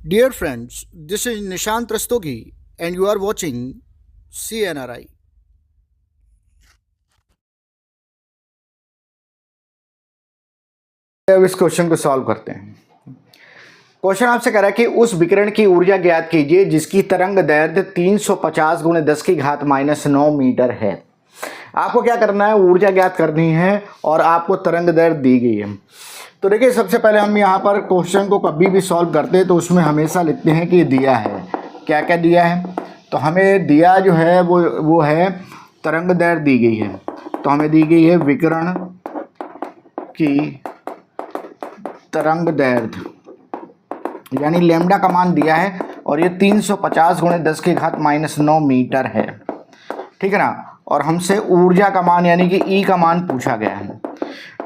Dear friends, this is Nishant Rastogi and you are watching CNRI. अब इस question को solve करते हैं। क्वेश्चन आपसे कह रहा है कि उस विकिरण की ऊर्जा ज्ञात कीजिए जिसकी तरंग दैर्ध्य 350 गुणे 10 की घात -9 मीटर है। आपको क्या करना है, ऊर्जा ज्ञात करनी है और आपको तरंग दैर्ध्य दी गई है। तो देखिए, सबसे पहले हम यहाँ पर क्वेश्चन को कभी भी सॉल्व करते हैं तो उसमें हमेशा लिखते हैं कि दिया है। क्या क्या दिया है? तो हमें दिया जो है वो है तरंग दैर्ध्य दी गई है। तो हमें दी गई है विकिरण की तरंग दैर्ध्य यानी लैम्डा का मान दिया है और ये 350 गुणे 10 की घात -9 मीटर है। ठीक है ना। और हमसे ऊर्जा का मान यानी कि ई का मान पूछा गया है।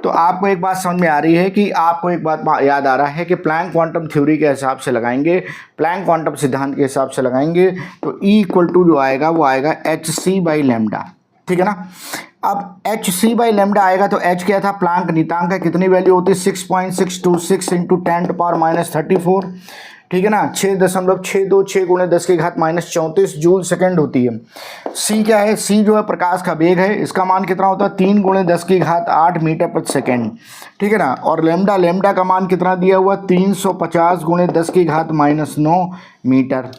तो आपको एक बात समझ में आ रही है कि आपको एक बात याद आ रहा है कि प्लैंक क्वांटम थ्योरी के हिसाब से लगाएंगे, प्लैंक क्वांटम सिद्धांत के हिसाब से लगाएंगे तो ई इक्वल टू जो आएगा वो आएगा hc/λ। ठीक है ना। अब hc/λ आएगा तो h क्या था, प्लैंक नियतांक है, कितनी वैल्यू होती है 6.626 इंटू 10⁻34। ठीक है ना। 6.626 गुणे 10 की घात -34 जूल सेकंड होती है। c क्या है, c जो है प्रकाश का वेग है, इसका मान कितना होता है 3 गुणे 10 की घात 8 मीटर प्रति सेकेंड। ठीक है ना। और लैम्डा का मान कितना दिया हुआ 350 गुणे 10 की घात -9 मीटर।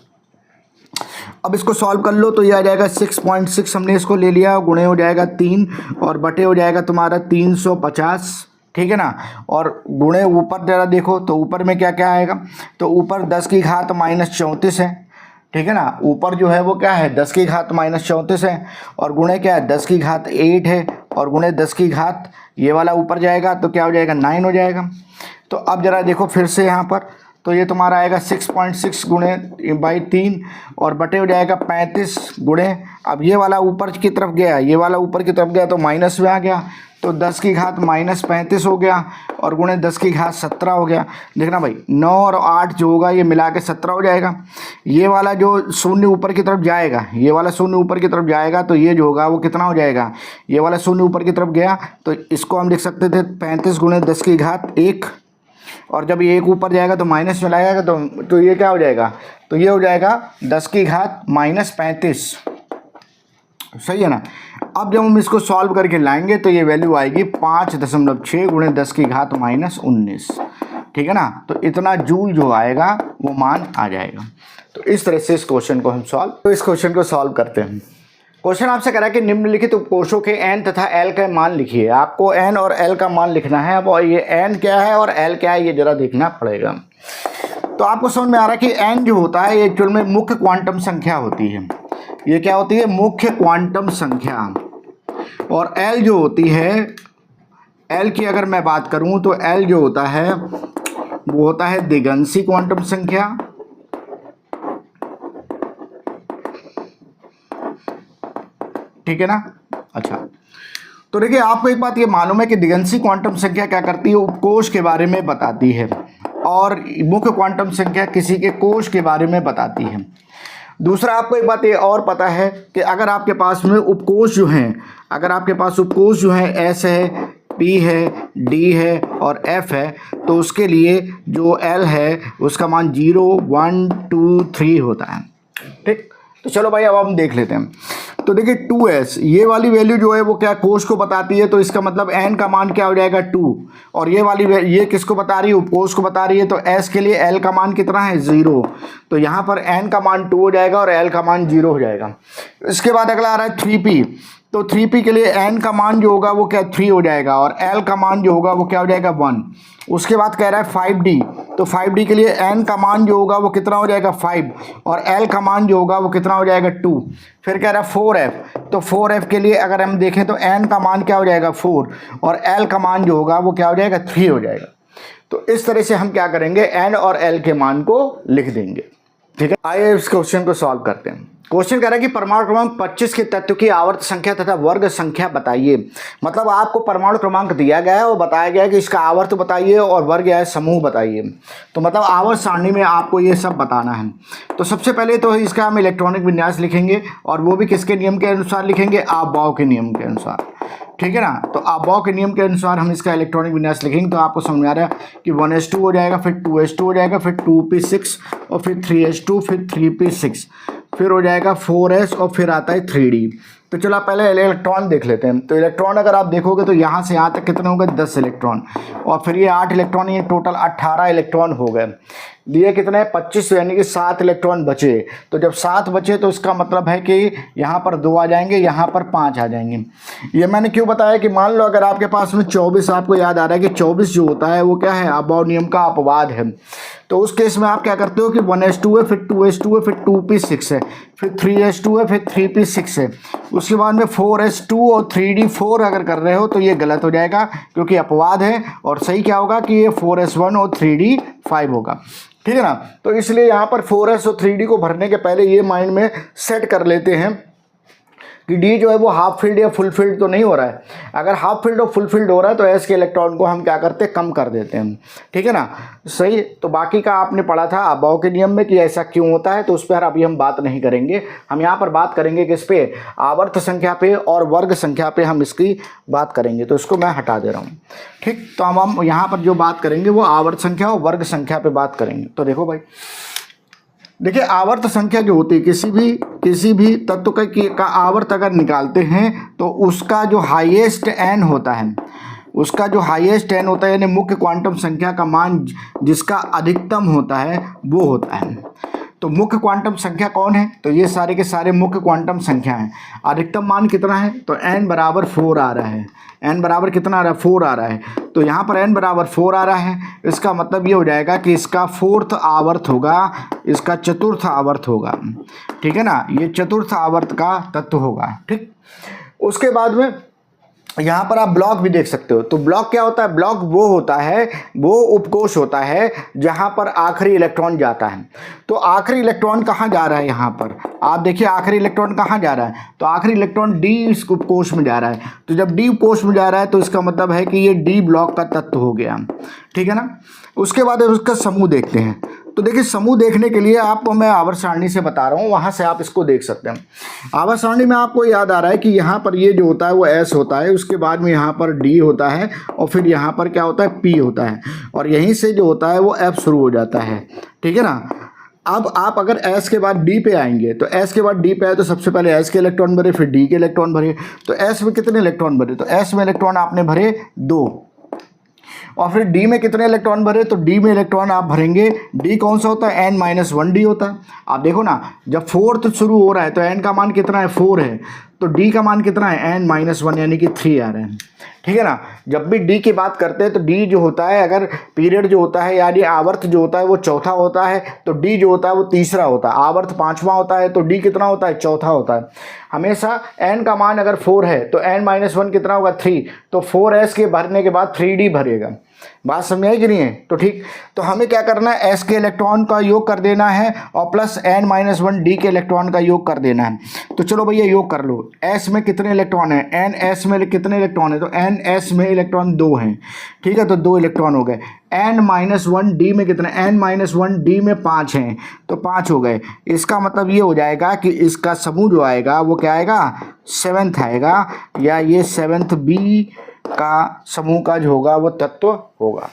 अब इसको सॉल्व कर लो तो ये आ जाएगा 6.6, हमने इसको ले लिया, गुणे हो जाएगा 3 और बटे हो जाएगा तुम्हारा 350। ठीक है ना। और गुणे ऊपर जरा देखो तो ऊपर में क्या क्या आएगा, तो ऊपर 10 की घात -34 है। ठीक है ना। ऊपर जो है वो क्या है 10 की घात -34 है और गुणे क्या है 10 की घात 8 है और गुणे 10 की घात ये वाला ऊपर जाएगा तो क्या हो जाएगा 9 हो जाएगा। तो अब जरा देखो फिर से यहाँ पर, तो ये तुम्हारा आएगा 6.6 गुणे बाई 3 और बटे हो जाएगा 35 गुणे, अब ये वाला ऊपर की तरफ गया, ये वाला ऊपर की तरफ गया तो माइनस में आ गया, तो 10 की घात -35 हो गया और गुणे 10 की घात 17 हो गया। देखना भाई 9 और 8 जो होगा ये मिला के 17 हो जाएगा। ये वाला जो शून्य ऊपर की तरफ जाएगा, ये वाला शून्य ऊपर की तरफ जाएगा तो ये जो होगा वो कितना हो जाएगा, ये वाला शून्य ऊपर की तरफ गया तो इसको हम लिख सकते थे 35 गुणे 10 की घात 1 और जब ये एक ऊपर जाएगा तो माइनस में लाएगा तो ये क्या हो जाएगा, तो ये हो जाएगा 10 की घात -35। सही है ना। अब जब हम इसको सॉल्व करके लाएंगे तो ये वैल्यू आएगी 5.6 गुणे 10 की घात -19। ठीक है ना। तो इतना जूल जो आएगा वो मान आ जाएगा। तो इस तरह से इस क्वेश्चन को सॉल्व करते हैं। क्वेश्चन आपसे कह रहा है कि निम्नलिखित उपकोषों के n तथा l का मान लिखिए। आपको n और l का मान लिखना है। अब ये n क्या है और l क्या है ये जरा देखना पड़ेगा। तो आपको समझ में आ रहा है कि n जो होता है ये एक्चुअल में मुख्य क्वांटम संख्या होती है। ये क्या होती है, मुख्य क्वांटम संख्या। और l जो होती है, l की अगर मैं बात करूं तो l जो होता है वो होता है दिगंशी क्वांटम संख्या। ठीक है ना। अच्छा, तो देखिए आपको एक बात ये मालूम है कि दिगंशी क्वांटम संख्या क्या करती है, उपकोष के बारे में बताती है और मुख्य क्वांटम संख्या किसी के कोष के बारे में बताती है। दूसरा आपको एक बात ये और पता है कि अगर आपके पास में उपकोष जो हैं, अगर आपके पास उपकोष जो हैं एस है, पी है, डी है और एफ है, तो उसके लिए जो एल है उसका मान 0 1 2 3 होता है। ठीक, तो चलो भाई अब हम देख लेते हैं। तो देखिए 2s ये वाली वैल्यू जो है वो क्या कोष को बताती है, तो इसका मतलब n का मान क्या हो जाएगा 2 और ये वाली ये किसको बता रही है, उपकोष को बता रही है। तो s के लिए l का मान कितना है 0, तो यहाँ पर n का मान 2 हो जाएगा और l का मान 0 हो जाएगा। इसके बाद अगला आ रहा है 3p, तो 3p के लिए n का मान जो होगा वो क्या 3 हो जाएगा और l का मान जो होगा वो क्या हो जाएगा 1। उसके बाद कह रहा है 5d, तो 5d के लिए n का मान जो होगा वो कितना हो जाएगा 5 और l का मान जो होगा वो कितना हो जाएगा 2। फिर कह रहा है 4f, तो 4f के लिए अगर हम देखें तो n का मान क्या हो जाएगा 4 और l का मान जो होगा वो क्या हो जाएगा 3 हो जाएगा। तो इस तरह से हम क्या करेंगे, n और l के मान को लिख देंगे। ठीक है, आइए इस क्वेश्चन को सॉल्व करते हैं। क्वेश्चन कह रहा है कि परमाणु क्रमांक 25 के तत्व की आवर्त संख्या तथा वर्ग संख्या बताइए। मतलब आपको परमाणु क्रमांक दिया गया है और बताया गया है कि इसका आवर्त बताइए और वर्ग या समूह बताइए। तो मतलब आवर्त सारणी में आपको ये सब बताना है। तो सबसे पहले तो इसका हम इलेक्ट्रॉनिक विन्यास लिखेंगे और वो भी किसके नियम के अनुसार लिखेंगे, आपबाउ के नियम के अनुसार। ठीक है ना। तो अबॉव के नियम के अनुसार हम इसका इलेक्ट्रॉनिक विन्यास लिखेंगे तो आपको समझ में आ रहा है कि 1s2 हो जाएगा, फिर 2s2 हो जाएगा, फिर 2p6 और फिर 3s2, फिर 3p6, फिर हो जाएगा 4s और फिर आता है 3d। तो चलो पहले इलेक्ट्रॉन देख लेते हैं। तो इलेक्ट्रॉन अगर आप देखोगे तो यहाँ से यहाँ तक कितने हो गए 10 इलेक्ट्रॉन, और फिर ये 8 इलेक्ट्रॉन, ये टोटल 18 इलेक्ट्रॉन हो गए। दिए कितने 25, यानी कि 7 इलेक्ट्रॉन बचे। तो जब 7 बचे तो इसका मतलब है कि यहाँ पर 2 आ जाएंगे, यहाँ पर 5 आ जाएंगे। ये मैंने क्यों बताया कि मान लो अगर आपके पास में 24, आपको याद आ रहा है कि 24 जो होता है वो क्या है, अबॉव नियम का अपवाद है। तो उस केस में आप क्या करते हो कि 1s2 है, फिर 2s2 है, फिर 2p6 है, फिर 3s2 है, फिर 3p6 है, उसके बाद में 4s2 और 3d4 अगर कर रहे हो तो ये गलत हो जाएगा क्योंकि अपवाद है, और सही क्या होगा कि ये 4s1 और 3d5 होगा। ठीक है ना। तो इसलिए यहाँ पर 4s और 3d को भरने के पहले ये माइंड में सेट कर लेते हैं कि डी जो है वो हाफ फील्ड या फुल फील्ड तो नहीं हो रहा है। अगर हाफ फील्ड और फुल फील्ड हो रहा है तो एस के इलेक्ट्रॉन को हम क्या करते हैं, कम कर देते हैं। ठीक है ना, सही। तो बाकी का आपने पढ़ा था अबॉव के नियम में कि ऐसा क्यों होता है, तो उस पर अभी हम बात नहीं करेंगे। हम यहाँ पर बात करेंगे किस पे, आवर्त संख्या पे और वर्ग संख्या पे हम इसकी बात करेंगे। तो इसको मैं हटा दे रहा हूँ। ठीक, तो हम यहाँ पर जो बात करेंगे वो आवर्त संख्या और वर्ग संख्या पे बात करेंगे। तो देखो भाई, देखिए आवर्त संख्या जो होती है किसी भी तत्व का आवर्त अगर निकालते हैं तो उसका जो हाईएस्ट एन होता है, उसका जो हाईएस्ट एन होता है यानी मुख्य क्वांटम संख्या का मान जिसका अधिकतम होता है वो होता है। तो मुख्य क्वांटम संख्या कौन है, तो ये सारे के सारे मुख्य क्वांटम संख्या हैं। अधिकतम मान कितना है, तो n बराबर 4 आ रहा है। n बराबर कितना आ रहा है, 4 आ रहा है। तो यहाँ पर n बराबर 4 आ रहा है, इसका मतलब ये हो जाएगा कि इसका 4th आवर्त होगा, इसका चतुर्थ आवर्त होगा। ठीक है ना, ये चतुर्थ आवर्त का तत्व होगा। ठीक, उसके बाद में यहाँ पर आप ब्लॉक भी देख सकते हो। तो ब्लॉक क्या होता है, ब्लॉक वो होता है, वो उपकोष होता है जहाँ पर आखिरी इलेक्ट्रॉन जाता है। तो आखिरी इलेक्ट्रॉन कहाँ जा रहा है, यहाँ पर आप देखिए आखिरी इलेक्ट्रॉन कहाँ जा रहा है, तो आखिरी इलेक्ट्रॉन डी इस उपकोष में जा रहा है। तो जब डी उपकोष में जा रहा है तो इसका मतलब है कि ये डी ब्लॉक का तत्व हो गया। ठीक है ना। उसके बाद उसका समूह देखते हैं। तो देखिए समूह देखने के लिए आपको मैं आवर्त सारणी से बता रहा हूँ, वहाँ से आप इसको देख सकते हैं। आवर्त सारणी में आपको याद आ रहा है कि यहाँ पर ये जो होता है वो S होता है, उसके बाद में यहाँ पर D होता है और फिर यहाँ पर क्या होता है P होता है, और यहीं से जो होता है वो F शुरू हो जाता है। ठीक है ना। अब आप अगर S के बाद D पे आएंगे तो S के बाद D पे आए तो सबसे पहले S के इलेक्ट्रॉन भरे, फिर D के इलेक्ट्रॉन भरे। तो S में कितने इलेक्ट्रॉन भरे, तो S में इलेक्ट्रॉन आपने भरे 2, और फिर D में कितने इलेक्ट्रॉन भरे, तो D में इलेक्ट्रॉन आप भरेंगे, D कौन सा होता है, n-1D होता है। आप देखो ना, जब 4th शुरू हो रहा है तो n का मान कितना है, 4 है, तो D का मान कितना है, n-1 यानी कि 3 आ रहे हैं। ठीक है ना। जब भी D की बात करते हैं तो D जो होता है, अगर पीरियड जो होता है यानी आवर्त जो होता है वो चौथा होता है, तो D जो होता है वो तीसरा होता है। आवर्त 5वां होता है तो D कितना होता है, चौथा होता है। हमेशा n का मान अगर 4 है तो n-1 कितना होगा, 3, तो 4s के भरने के बाद 3D भरेगा। बात समझ आई कि नहीं है। तो ठीक, तो हमें क्या करना है, S के इलेक्ट्रॉन का योग कर देना है और प्लस n-1 D के इलेक्ट्रॉन का योग कर देना है। तो चलो भैया योग कर लो। S में कितने इलेक्ट्रॉन है, NS में कितने इलेक्ट्रॉन है, तो NS में इलेक्ट्रॉन 2 हैं। ठीक है, तो 2 इलेक्ट्रॉन हो गए। n-1 D में कितने, n-1 D में 5 हैं, तो 5 हो गए। इसका मतलब ये हो जाएगा कि इसका समूह जो आएगा वो क्या आएगा, 7th आएगा, या ये 7th B का समूह का जो होगा वो तत्व होगा।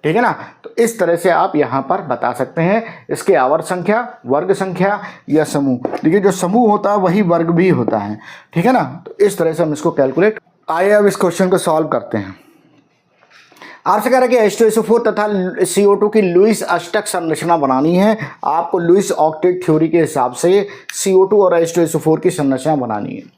ठीक है ना। तो इस तरह से आप यहाँ पर बता सकते हैं इसके आवर्त संख्या, वर्ग संख्या या समूह। देखिए जो समूह होता है वही वर्ग भी होता है। ठीक है ना। तो इस तरह से हम इसको कैलकुलेट, आइए अब इस क्वेश्चन को सॉल्व करते हैं। आपसे कह रहा है कि H2SO4 तथा CO2 की लुईस अष्टक संरचना बनानी है। आपको लुईस ऑक्टेट थ्योरी के हिसाब से CO2 और H2SO4 की संरचना बनानी है।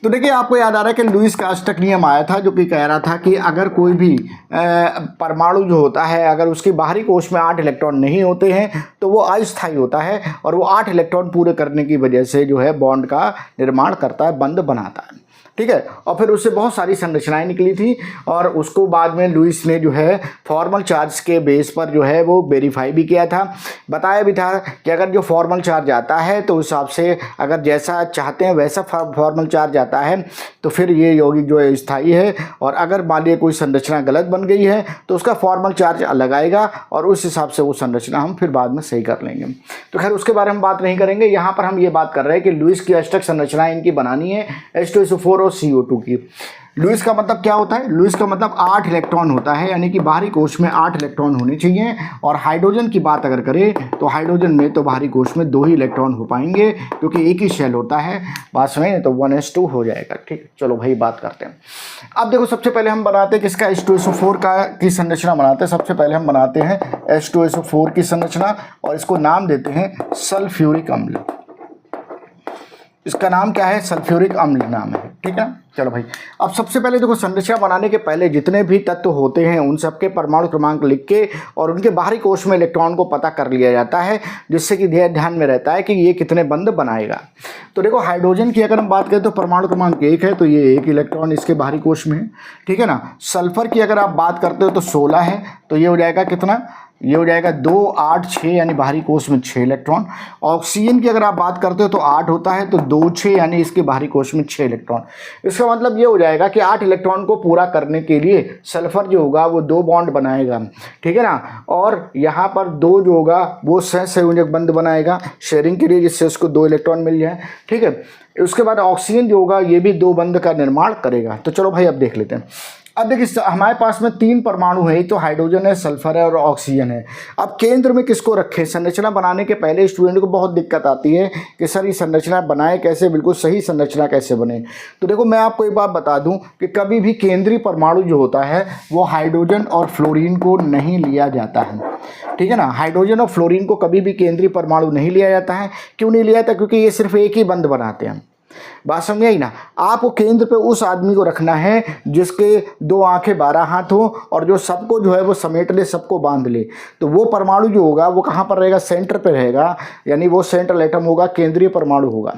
तो देखिए आपको याद आ रहा है कि लुईस का अष्टक नियम आया था जो कि कह रहा था कि अगर कोई भी परमाणु जो होता है अगर उसके बाहरी कोश में 8 इलेक्ट्रॉन नहीं होते हैं तो वो अस्थायी होता है, और वो 8 इलेक्ट्रॉन पूरे करने की वजह से जो है बॉन्ड का निर्माण करता है, बंध बनाता है। ठीक है। और फिर उससे बहुत सारी संरचनाएं निकली थी, और उसको बाद में लुईस ने जो है फॉर्मल चार्ज के बेस पर जो है वो वेरीफाई भी किया था। बताया भी था कि अगर जो फॉर्मल चार्ज आता है तो उस हिसाब से अगर जैसा चाहते हैं वैसा फॉर्मल चार्ज आता है तो फिर ये यौगिक जो है स्थायी है, और अगर मान लीजिए कोई संरचना गलत बन गई है तो उसका फॉर्मल चार्ज अलग आएगा, और उस हिसाब से वो संरचना हम फिर बाद में सही कर लेंगे। तो खैर उसके बारे में बात नहीं करेंगे। यहाँ पर हम ये बात कर रहे हैं कि लुईस की अष्टक संरचना इनकी बनानी है, H2SO4 और CO2 की। लुईस का मतलब क्या होता है? लुईस का मतलब 8 इलेक्ट्रॉन होता है, यानी कि बाहरी कोश में 8 इलेक्ट्रॉन होने चाहिए। और हाइड्रोजन की बात अगर करें तो हाइड्रोजन में तो बाहरी कोश में 2 ही इलेक्ट्रॉन हो पाएंगे, क्योंकि एक ही शेल होता है। बात में तो 1s2 हो जाएगा। ठीक, चलो भाई बात करते हैं। अब देखो, सबसे पहले हम बनाते हैं किसका, H2SO4 की संरचना बनाते हैं। सबसे पहले हम बनाते हैं H2SO4 की संरचना, और इसको नाम देते हैं सल्फ्यूरिक अम्ल। इसका नाम क्या है? सल्फ्यूरिक अम्ल नाम है। ठीक है, चलो भाई। अब सबसे पहले देखो, संरचना बनाने के पहले जितने भी तत्व होते हैं उन सबके परमाणु क्रमांक लिख के और उनके बाहरी कोश में इलेक्ट्रॉन को पता कर लिया जाता है, जिससे कि ध्यान में रहता है कि ये कितने बंध बनाएगा। तो देखो, हाइड्रोजन की अगर हम बात करें तो परमाणु क्रमांक 1 है, तो ये 1 इलेक्ट्रॉन इसके बाहरी कोश में है। ठीक है ना। सल्फर की अगर आप बात करते हो तो 16 है, तो ये हो जाएगा कितना? ये हो जाएगा 2, 8, 6, यानी बाहरी कोश में 6 इलेक्ट्रॉन। ऑक्सीजन की अगर आप बात करते हो तो 8 होता है, तो 2, 6, यानी इसके बाहरी कोश में 6 इलेक्ट्रॉन। इसका मतलब ये हो जाएगा कि 8 इलेक्ट्रॉन को पूरा करने के लिए सल्फर जो होगा वो 2 बॉन्ड बनाएगा। ठीक है ना। और यहाँ पर 2 जो होगा वो सहसंयोजक बंध बनाएगा शेयरिंग के लिए, जिससे उसको 2 इलेक्ट्रॉन मिल जाए। ठीक है। उसके बाद ऑक्सीजन जो होगा ये भी 2 बंध का निर्माण करेगा। तो चलो भाई अब देख लेते हैं। अब देखिए, हमारे पास में 3 परमाणु है, एक तो हाइड्रोजन है, सल्फर है और ऑक्सीजन है। अब केंद्र में किसको रखें? संरचना बनाने के पहले स्टूडेंट को बहुत दिक्कत आती है कि सर ये संरचना बनाए कैसे, बिल्कुल सही संरचना कैसे बने। तो देखो, मैं आपको एक बात बता दूं कि कभी भी केंद्रीय परमाणु जो होता है वो हाइड्रोजन और फ्लोरीन को नहीं लिया जाता है। ठीक है ना। हाइड्रोजन और फ्लोरीन को कभी भी केंद्रीय परमाणु नहीं लिया जाता है। क्यों नहीं लिया जाता? क्योंकि ये सिर्फ एक ही बंध बनाते हैं। बात समझ आई ना। आपको केंद्र पे उस आदमी को रखना है जिसके 2 आंखें 12 हाथ हो और जो सबको जो है वो समेट ले, सबको बांध ले। तो वो परमाणु जो होगा वो कहाँ पर रहेगा? सेंटर पे रहेगा, यानी वो सेंट्रल एटम होगा, केंद्रीय परमाणु होगा।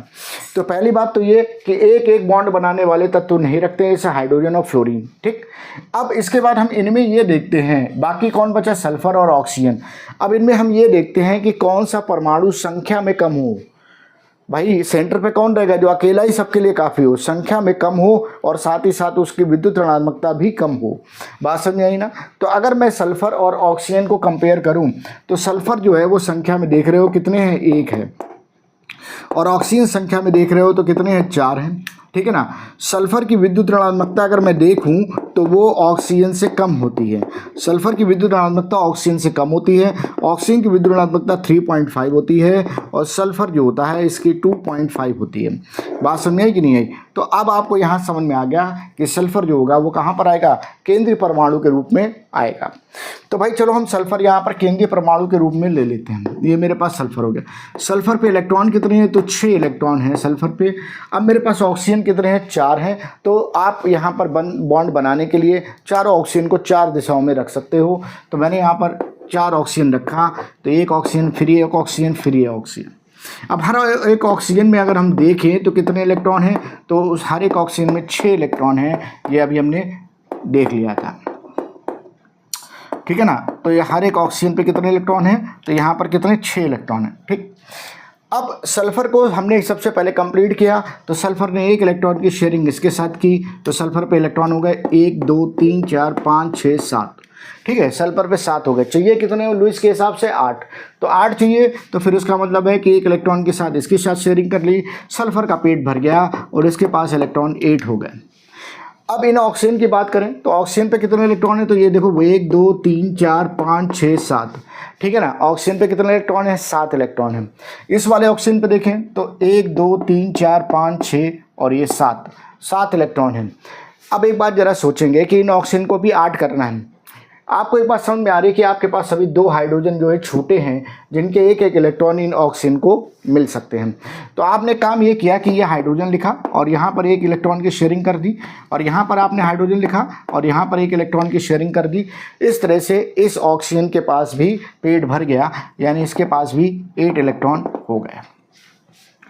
तो पहली बात तो ये कि एक एक बॉन्ड बनाने वाले तत्व नहीं रखते हैं, जैसे हाइड्रोजन और फ्लोरीन। ठीक। अब इसके बाद हम इनमें ये देखते हैं, बाकी कौन बचा? सल्फर और ऑक्सीजन। अब इनमें हम ये देखते हैं कि कौन सा परमाणु संख्या में कम हो। भाई सेंटर पे कौन रहेगा? जो अकेला ही सबके लिए काफ़ी हो, संख्या में कम हो, और साथ ही साथ उसकी विद्युत ऋणात्मकता भी कम हो। बात समझ आई ना। तो अगर मैं सल्फर और ऑक्सीजन को कंपेयर करूं तो सल्फर जो है वो संख्या में देख रहे हो कितने हैं? 1 है। और ऑक्सीजन संख्या में देख रहे हो तो कितने हैं? 4 हैं। ठीक है ना। सल्फर की विद्युत ऋणात्मकता अगर मैं देखूं तो वो ऑक्सीजन से कम होती है। सल्फर की विद्युत ऋणात्मकता ऑक्सीजन से कम होती है। ऑक्सीजन की विद्युत ऋणात्मकता 3.5 होती है और सल्फर जो होता है इसकी 2.5 होती है। बात समझ आई कि नहीं आई? तो अब आपको यहाँ समझ में आ गया कि सल्फर जो होगा वो कहाँ पर आएगा? केंद्रीय परमाणु के रूप में आएगा। तो भाई चलो हम सल्फर यहाँ पर केंद्रीय परमाणु के रूप में ले लेते हैं। ये मेरे पास सल्फर हो गया। सल्फर पे इलेक्ट्रॉन कितने हैं? तो 6 इलेक्ट्रॉन हैं सल्फर पे। अब मेरे पास ऑक्सीजन कितने हैं? 4 हैं। तो आप यहाँ पर बॉन्ड बनाने के लिए चारों ऑक्सीजन को 4 दिशाओं में रख सकते हो। तो मैंने यहाँ पर 4 ऑक्सीजन रखा, तो एक ऑक्सीजन फिर एक ऑक्सीजन फिर ये ऑक्सीजन। अब हर एक ऑक्सीजन में अगर हम देखें तो कितने इलेक्ट्रॉन हैं? तो उस हर एक ऑक्सीजन में 6 इलेक्ट्रॉन हैं। ये अभी हमने देख लिया था। ठीक है ना। तो ये हर एक ऑक्सीजन पे कितने इलेक्ट्रॉन हैं? तो यहाँ पर कितने? 6 इलेक्ट्रॉन हैं। ठीक। अब सल्फर को हमने सबसे पहले कंप्लीट किया, तो सल्फर ने 1 इलेक्ट्रॉन की शेयरिंग इसके साथ की, तो सल्फर पे इलेक्ट्रॉन हो गए 1, 2, 3, 4, 5, 6, 7। ठीक है। सल्फर पे 7 हो गए। चाहिए कितने हो लुईस के हिसाब से? 8। तो 8 चाहिए, तो फिर उसका मतलब है कि 1 इलेक्ट्रॉन के साथ इसके साथ शेयरिंग कर ली, सल्फर का पेट भर गया और इसके पास इलेक्ट्रॉन 8 हो गए। अब इन ऑक्सीजन की बात करें तो ऑक्सीजन पे कितने इलेक्ट्रॉन है? तो ये देखो 1, 2, 3, 4, 5, 6, 7। ठीक है ना। ऑक्सीजन पे कितने इलेक्ट्रॉन है? 7 इलेक्ट्रॉन है। इस वाले ऑक्सीजन पे देखें तो 1, 2, 3, 4, 5, 6 और ये 7 इलेक्ट्रॉन है। अब एक बात जरा सोचेंगे कि इन ऑक्सीजन को भी 8 करना है। आपको एक बात समझ में आ रही है कि आपके पास सभी 2 हाइड्रोजन जो है छोटे हैं, जिनके एक एक इलेक्ट्रॉन इन ऑक्सीजन को मिल सकते हैं। तो आपने काम ये किया कि ये हाइड्रोजन लिखा और यहाँ पर 1 इलेक्ट्रॉन की शेयरिंग कर दी, और यहाँ पर आपने हाइड्रोजन लिखा और यहाँ पर 1 इलेक्ट्रॉन की शेयरिंग कर दी। इस तरह से इस ऑक्सीजन के पास भी पेट भर गया, यानी इसके पास भी 8 इलेक्ट्रॉन हो गए।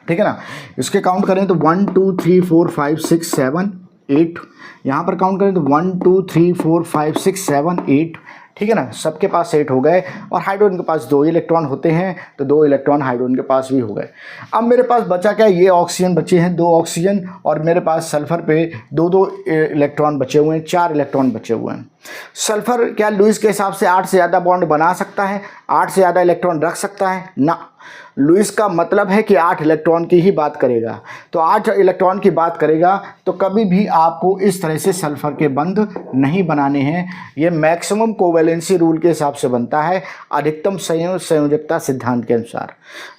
ठीक है ना। इसके काउंट करें तो 1, 2, 3, 4, 5, 6, 7, 8। यहाँ पर काउंट करें तो 1, 2, 3, 4, 5, 6, 7, 8। ठीक है ना। सबके पास 8 हो गए। और हाइड्रोजन के पास 2 इलेक्ट्रॉन होते हैं, तो 2 इलेक्ट्रॉन हाइड्रोजन के पास भी हो गए। अब मेरे पास बचा क्या? ये ऑक्सीजन बचे हैं, 2 ऑक्सीजन, और मेरे पास सल्फर पे 2 इलेक्ट्रॉन बचे हुए हैं, 4 इलेक्ट्रॉन बचे हुए हैं। सल्फर क्या लुईस के हिसाब से 8 से ज़्यादा बॉन्ड बना सकता है? 8 से ज़्यादा इलेक्ट्रॉन रख सकता है? ना। लुईस का मतलब है कि 8 इलेक्ट्रॉन की ही बात करेगा। तो 8 इलेक्ट्रॉन की बात करेगा तो कभी भी आपको इस तरह से सल्फर के बंध नहीं बनाने हैं। ये मैक्सिमम कोवैलेंसी रूल के हिसाब से बनता है, अधिकतम संयोजकता सिद्धांत के अनुसार।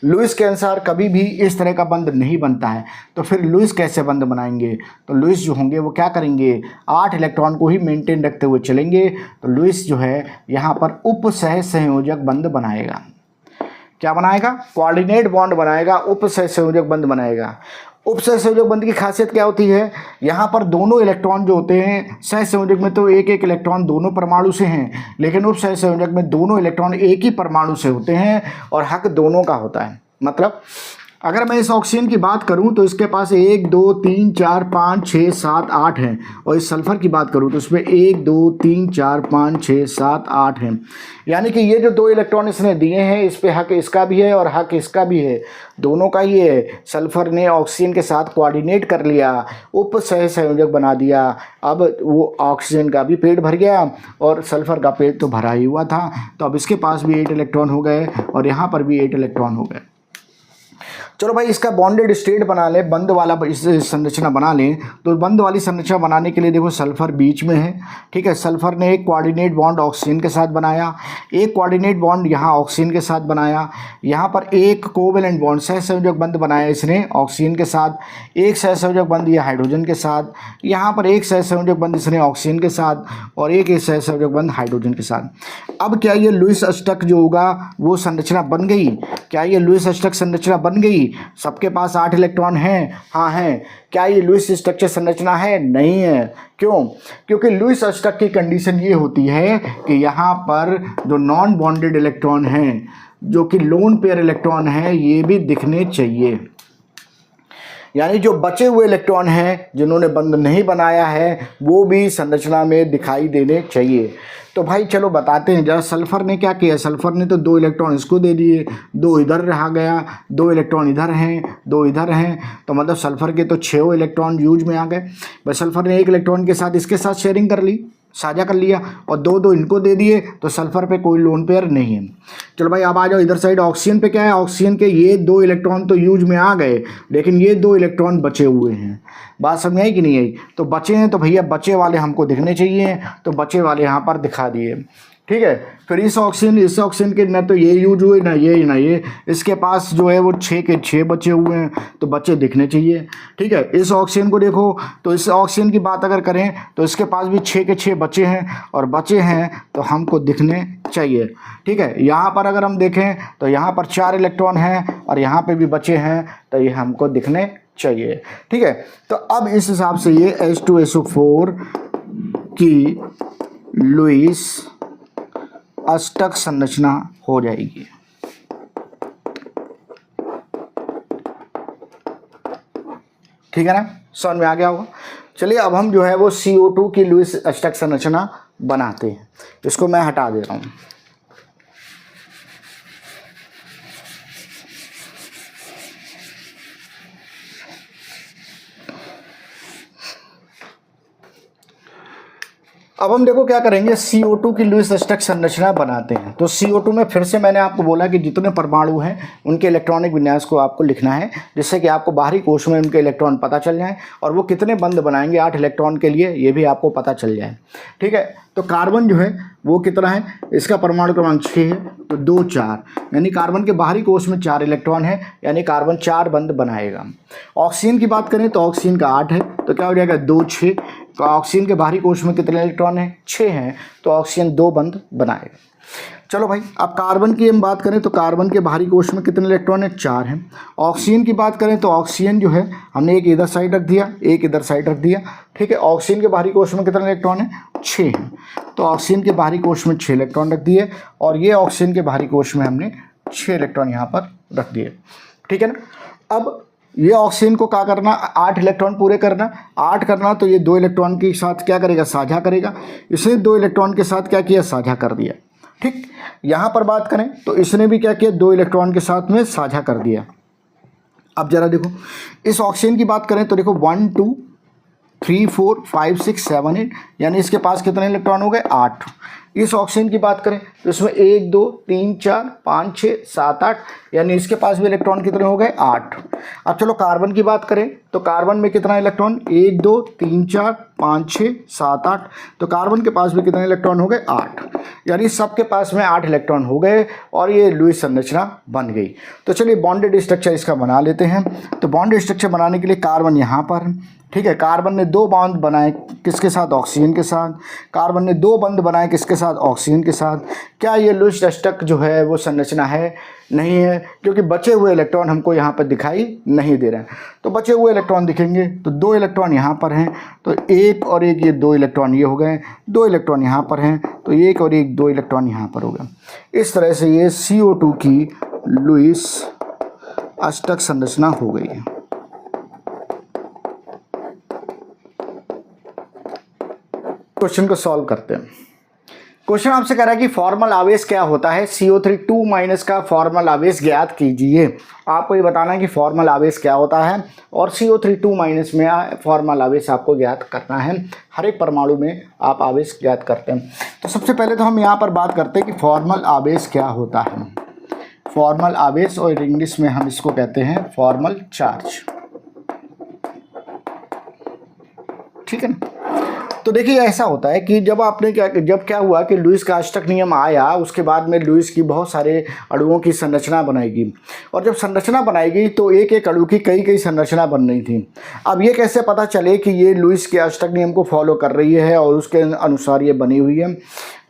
लुईस के अनुसार कभी भी इस तरह का बंध नहीं बनता है। तो फिर लुईस कैसे बंध बनाएंगे? तो लुईस जो होंगे वो क्या करेंगे, 8 इलेक्ट्रॉन को ही मेंटेन रखते हुए चलेंगे। तो लुईस जो है यहाँ पर उपसह संयोजक बंध बनाएगा। क्या बनाएगा? कोऑर्डिनेट बॉन्ड बनाएगा, उपसह संयोजक बंध बनाएगा। उपसह संयोजक बंध की खासियत क्या होती है? यहाँ पर दोनों इलेक्ट्रॉन जो होते हैं, सह संयोजक में तो एक एक इलेक्ट्रॉन दोनों परमाणु से हैं, लेकिन उपसह संयोजक में दोनों इलेक्ट्रॉन एक ही परमाणु से होते हैं और हक दोनों का होता है। मतलब अगर मैं इस ऑक्सीजन की बात करूं तो इसके पास 1 2 3 4 5 6 7 8 हैं, और इस सल्फर की बात करूं तो इसमें 1 2 3 4 5 6 7 8 हैं। यानी कि ये जो 2 इलेक्ट्रॉन इसने दिए हैं, इस पे हक इसका भी है और हक इसका भी है, दोनों का ही है। सल्फर ने ऑक्सीजन के साथ कोऑर्डिनेट कर लिया, उपसह संयोजक बना दिया। अब वो ऑक्सीजन का भी पेट भर गया और सल्फर का पेट तो भरा ही हुआ था। तो अब इसके पास भी 8 इलेक्ट्रॉन हो गए और यहाँ पर भी 8 इलेक्ट्रॉन हो गए। चलो भाई, इसका बॉन्डेड स्टेट बना लें, बंद वाला इस संरचना बना लें। तो बंद वाली संरचना बनाने के लिए देखो सल्फर बीच में है, ठीक है। सल्फर ने एक कोऑर्डिनेट बॉन्ड ऑक्सीजन के साथ बनाया, एक कोऑर्डिनेट बॉन्ड यहाँ ऑक्सीजन के साथ बनाया, यहाँ पर एक कोवेलेंट बॉन्ड सहसंयोजक बंध बनाया इसने ऑक्सीजन के साथ, एक सहसंयोजक बंध ये हाइड्रोजन के साथ, यहाँ पर एक सहसंयोजक बंध इसने ऑक्सीजन के साथ और एक सहसंयोजक बंध हाइड्रोजन के साथ। अब क्या ये लुईस अष्टक जो होगा वो संरचना बन गई? क्या ये लुईस अष्टक संरचना बन गई? सबके पास 8 इलेक्ट्रॉन हैं? हाँ हैं। क्या ये लुईस स्ट्रक्चर संरचना है? नहीं है। क्यों? क्योंकि लुईस अष्टक की कंडीशन ये होती है कि यहाँ पर जो नॉन बॉन्डेड इलेक्ट्रॉन हैं, जो कि लोन पेयर इलेक्ट्रॉन हैं, ये भी दिखने चाहिए। यानी जो बचे हुए इलेक्ट्रॉन हैं जिन्होंने बंध नहीं बनाया है वो भी संरचना में दिखाई देने चाहिए। तो भाई चलो बताते हैं जरा, सल्फर ने क्या किया? सल्फर ने तो 2 इलेक्ट्रॉन इसको दे दिए, 2 इधर रहा गया, 2 इलेक्ट्रॉन इधर हैं, 2 इधर हैं, तो मतलब सल्फर के तो 6 इलेक्ट्रॉन यूज में आ गए। भाई सल्फर ने 1 इलेक्ट्रॉन के साथ इसके साथ शेयरिंग कर ली, साझा कर लिया, और 2 इनको दे दिए, तो सल्फर पे कोई लोन पेयर नहीं है। चलो भाई अब आ जाओ इधर साइड, ऑक्सीजन पे क्या है? ऑक्सीजन के ये 2 इलेक्ट्रॉन तो यूज में आ गए, लेकिन ये 2 इलेक्ट्रॉन बचे हुए हैं। बात समझ आई कि नहीं आई? तो बचे हैं तो भैया बचे वाले हमको दिखने चाहिए, तो बचे वाले यहाँ पर दिखा दिए, ठीक है। फिर इस ऑक्सीजन के न तो ये यूज हुए ना ये, इसके पास जो है वो 6 के 6 बचे हुए हैं, तो बच्चे दिखने चाहिए, ठीक है। इस ऑक्सीजन को देखो, तो इस ऑक्सीजन की बात अगर करें तो इसके पास भी 6 के 6 बचे हैं, और बचे हैं तो हमको दिखने चाहिए, ठीक है। यहाँ पर अगर हम देखें तो यहाँ पर 4 इलेक्ट्रॉन हैं और यहाँ पे भी बचे हैं, तो ये हमको दिखने चाहिए, ठीक है। तो अब इस हिसाब से ये H2SO4 की लुईस अष्टक संरचना हो जाएगी। ठीक है ना, समझ में आ गया होगा। चलिए अब हम जो है वो CO2 की लुईस अष्टक संरचना बनाते हैं। इसको मैं हटा दे रहा हूँ। अब हम देखो क्या करेंगे, CO2 की लुईस अष्टक संरचना बनाते हैं। तो CO2 में फिर से मैंने आपको बोला कि जितने परमाणु हैं उनके इलेक्ट्रॉनिक विन्यास को आपको लिखना है, जिससे कि आपको बाहरी कोश में उनके इलेक्ट्रॉन पता चल जाए और वो कितने बंध बनाएंगे 8 इलेक्ट्रॉन के लिए, ये भी आपको पता चल जाए, ठीक है। तो कार्बन जो है वो कितना है? इसका परमाणु क्रमांक 6 है, तो 2 4, यानी कार्बन के बाहरी कोश में 4 इलेक्ट्रॉन है, यानी कार्बन 4 बंध बनाएगा। ऑक्सीजन की बात करें तो ऑक्सीजन का 8 है, तो क्या हो जाएगा 2 6। तो ऑक्सीजन के बाहरी कोश में कितने इलेक्ट्रॉन हैं? 6 हैं, तो ऑक्सीजन 2 बंध बनाएगा। चलो भाई अब कार्बन की हम बात करें तो कार्बन के बाहरी कोश में कितने इलेक्ट्रॉन हैं? 4 हैं। ऑक्सीजन की बात करें तो ऑक्सीजन जो है हमने एक इधर साइड रख दिया, एक इधर साइड रख दिया, ठीक है। ऑक्सीजन के बाहरी कोश में कितने इलेक्ट्रॉन हैं? 6 हैं। तो ऑक्सीजन के बाहरी कोश में 6 इलेक्ट्रॉन रख दिए, और ये ऑक्सीजन के बाहरी कोश में हमने 6 इलेक्ट्रॉन यहाँ पर रख दिए, ठीक है ना। अब ये ऑक्सीजन को क्या करना? 8 इलेक्ट्रॉन पूरे करना, 8 करना, तो ये 2 इलेक्ट्रॉन के साथ क्या करेगा? साझा करेगा। इसने 2 इलेक्ट्रॉन के साथ क्या किया? साझा कर दिया, ठीक। यहाँ पर बात करें तो इसने भी क्या किया? 2 इलेक्ट्रॉन के साथ में साझा कर दिया। अब जरा देखो इस ऑक्सीजन की बात करें तो देखो 1 2 3 4 5 6 7 8, यानी इसके पास कितने इलेक्ट्रॉन हो गए? 8। इस ऑक्सीजन की बात करें तो इसमें 1 2 3 4 5 6 7 8, यानी इसके पास भी इलेक्ट्रॉन कितने हो गए 8। अब चलो कार्बन की बात करें तो कार्बन में कितना इलेक्ट्रॉन 1 2 3 4 5 6 7 8, तो कार्बन के पास भी कितने इलेक्ट्रॉन हो गए 8, यानी सबके पास में 8 इलेक्ट्रॉन हो गए और ये लुईस संरचना बन गई। तो चलिए बॉन्डेड स्ट्रक्चर इसका बना लेते हैं। तो बॉन्डेड स्ट्रक्चर बनाने के लिए कार्बन यहाँ पर, ठीक है, कार्बन ने 2 बॉन्ड बनाए किसके साथ, ऑक्सीजन के साथ। कार्बन ने 2 बंध बनाए किसके साथ, ऑक्सीजन के साथ। क्या ये लुईस स्टक जो है वो संरचना है, नहीं है, क्योंकि बचे हुए इलेक्ट्रॉन हमको यहाँ पर दिखाई नहीं दे रहे हैं। तो बचे हुए इलेक्ट्रॉन दिखेंगे तो 2 इलेक्ट्रॉन यहाँ पर हैं, तो 1 और 1 ये 2 इलेक्ट्रॉन ये हो गए, 2 इलेक्ट्रॉन यहाँ पर हैं तो 1 और 1 2 इलेक्ट्रॉन यहाँ पर हो गए। इस तरह से ये CO2 की लुईस अष्टक संरचना हो गई है। क्वेश्चन को सॉल्व करते हैं। क्वेश्चन आपसे कह रहा है कि फॉर्मल आवेश क्या होता है, CO3 2- का फॉर्मल आवेश ज्ञात कीजिए। आपको ये बताना है कि फॉर्मल आवेश क्या होता है और CO3 2- में फॉर्मल आवेश आपको ज्ञात करना है। हर एक परमाणु में आप आवेश ज्ञात करते हैं। तो सबसे पहले तो हम यहाँ पर बात करते हैं कि फॉर्मल आवेश क्या होता है। फॉर्मल आवेश और इंग्लिश में हम इसको कहते हैं फॉर्मल चार्ज, ठीक है ना। तो देखिए ऐसा होता है कि जब क्या हुआ कि लुईस का अष्टक नियम आया, उसके बाद में लुईस की बहुत सारे अणुओं की संरचना बनाएगी और जब संरचना बनाएगी तो एक एक अणु की कई संरचना बन रही थी। अब ये कैसे पता चले कि ये लुईस के अष्टक नियम को फॉलो कर रही है और उसके अनुसार ये बनी हुई है,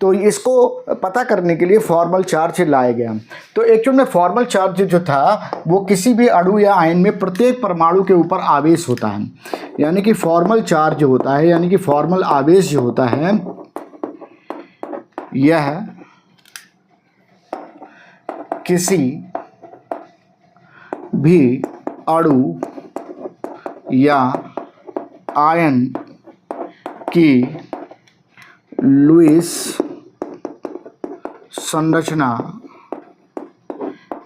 तो इसको पता करने के लिए फॉर्मल चार्ज लाया गया। तो एक्चुअल में फॉर्मल चार्ज जो था वो किसी भी अणु या आयन में प्रत्येक परमाणु के ऊपर आवेश होता है, यानी कि फॉर्मल चार्ज जो होता है, यानी कि फॉर्मल आवेश जो होता है, यह किसी भी अणु या आयन की लुईस संरचना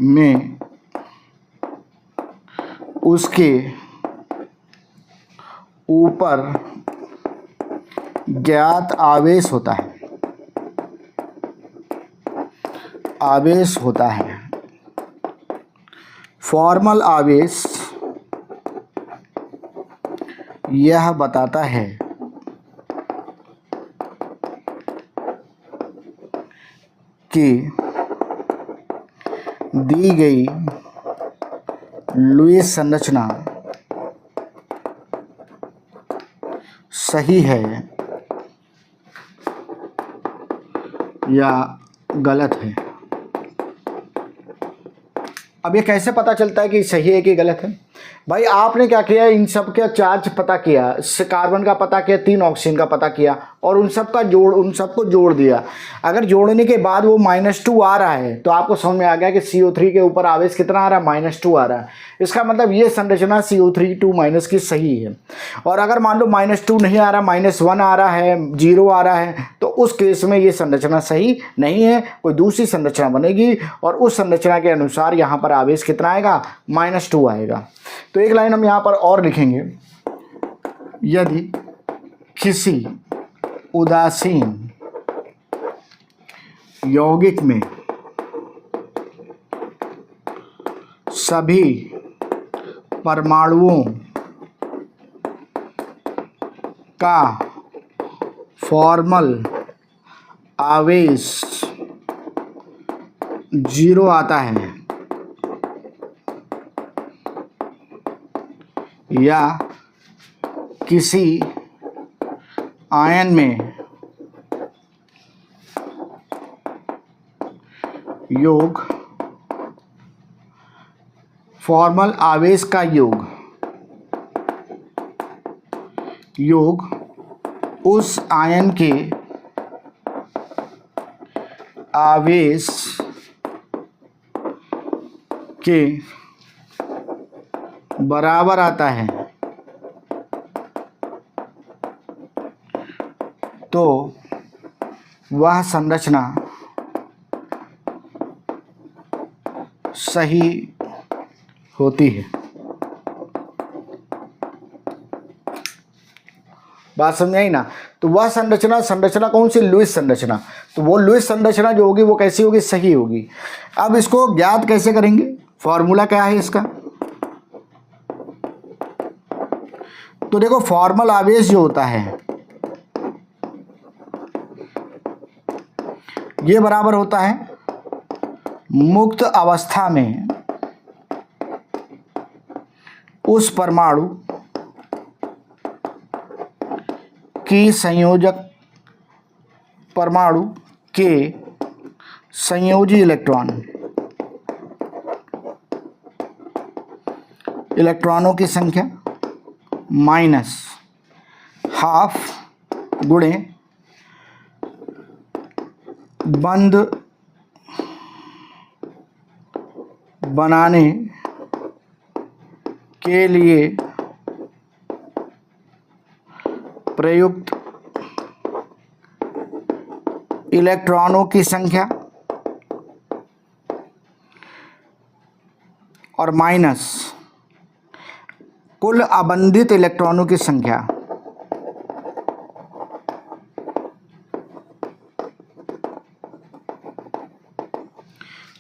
में उसके ऊपर ज्ञात आवेश होता है, आवेश होता है। फॉर्मल आवेश यह बताता है कि दी गई लुईस संरचना सही है या गलत है। अब ये कैसे पता चलता है कि सही है कि गलत है? भाई आपने क्या किया, इन सब का चार्ज पता किया, कार्बन का पता किया, 3 ऑक्सीजन का पता किया और उन सबको जोड़ दिया। अगर जोड़ने के बाद वो -2 आ रहा है तो आपको समझ में आ गया कि CO3 के ऊपर आवेश कितना आ रहा है, -2 आ रहा है। इसका मतलब ये संरचना CO3 2- की सही है। और अगर मान लो -2 नहीं आ रहा, -1 आ रहा है, 0 आ रहा है, तो उस केस में ये संरचना सही नहीं है, कोई दूसरी संरचना बनेगी और उस संरचना के अनुसार यहाँ पर आवेश कितना आएगा, -2 आएगा। तो एक लाइन हम यहाँ पर और लिखेंगे, यदि किसी उदासीन यौगिक में सभी परमाणुओं का फॉर्मल आवेश 0 आता है या किसी आयन में योग फॉर्मल आवेश का योग उस आयन के आवेश के बराबर आता है तो वह संरचना सही होती है। बात समझ आई ना। तो वह संरचना कौन सी, लुईस संरचना। तो वो लुईस संरचना जो होगी वो कैसी होगी, सही होगी। अब इसको ज्ञात कैसे करेंगे, फॉर्मूला क्या है इसका। तो देखो फॉर्मल आवेश जो होता है ये बराबर होता है मुक्त अवस्था में उस परमाणु की संयोजक परमाणु के संयोजी इलेक्ट्रॉनों की संख्या माइनस हाफ गुणे बंध बनाने के लिए प्रयुक्त इलेक्ट्रॉनों की संख्या और माइनस कुल अबंधित इलेक्ट्रॉनों की संख्या।